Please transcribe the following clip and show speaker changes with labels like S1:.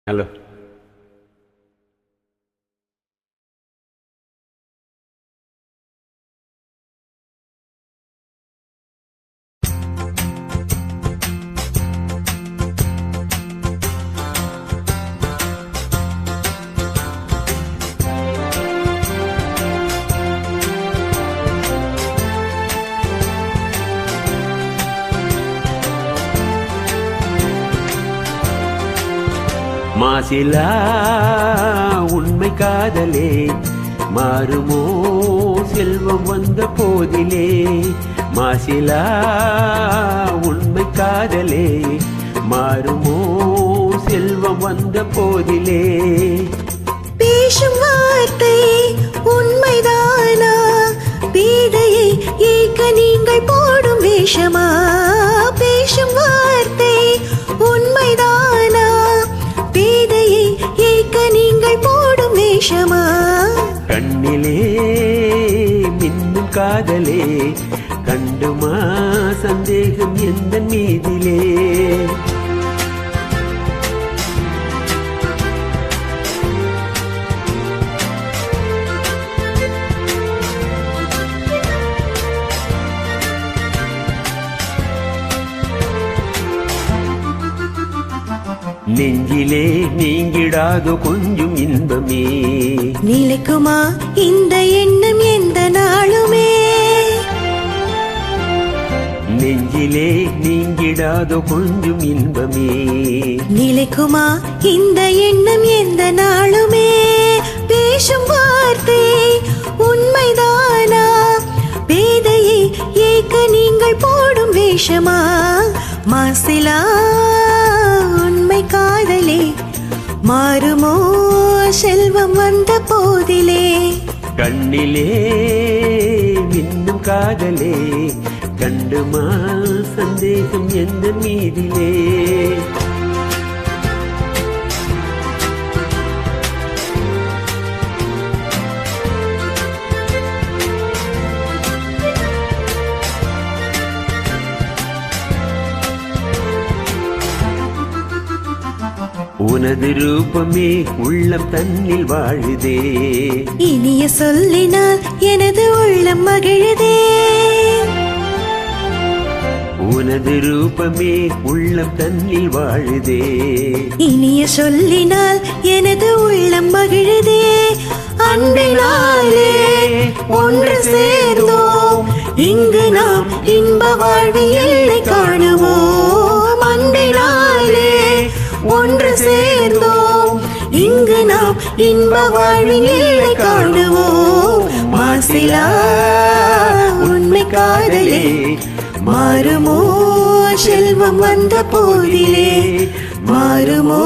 S1: Hello. மாசிலா உண்மை காதலே மாறுமோ செல்வம் வந்த போதிலே. மாசிலா உண்மை காதலே மாறுமோ செல்வம் வந்த போதிலே.
S2: பேசும் வார்த்தை உண்மைதானா? பேதையை ஏக்க நீங்கள் போடும் வேஷமா? பேசும் வார்த்தை உண்மைதானா? பேதையை ஏக்க நீங்கள் போடும் வேஷமா?
S1: கண்ணிலே மின்னும் காதலே கண்டுமா சந்தேகம் எந்த மீதிலே. நெஞ்சிலே நீங்கிடாதோ கொஞ்சம் இன்பமே.
S2: நிலைக்குமா இந்த எண்ணம் எந்த நாளுமே?
S1: நெஞ்சிலே நீங்கிடாதோ கொஞ்சம் இன்பமே.
S2: நிலைக்குமா இந்த எண்ணம் எந்த நாளுமே? பேசும் வார்த்தை உண்மைதானா? பேதையை ஏக்க நீங்கள் போடும் வேஷமா? மாசிலா உண்மை காதலே மாறுமோ செல்வம் வந்த போதிலே.
S1: கண்ணிலே மின்னும் காதலே கண்டுமா சந்தேகம் எந்த மீதிலே. உனது ரூபமே உள்ளம் தன்னில் வாழுதே.
S2: இனிய சொல்லினால் எனது உள்ளம் மகிழுதே.
S1: உனது ரூபமே உள்ளம் தன்னில் வாழுதே.
S2: இனிய சொல்லினால் எனது உள்ளம் மகிழுதே. அன்பினாலே ஒன்று சேர்ந்தோம் இங்கு நாம் இன்ப வாழ்வு எல்லை காணுவோம். அன்பினாலே ஒன்று சேர்ந்தோம் இங்கு நாம் இன்ப வாழ்வின் எல்லை காணுவோம். மாசிலா உண்மை காதலே மாறுமோ செல்வம் வந்த போதிலே. மாறுமோ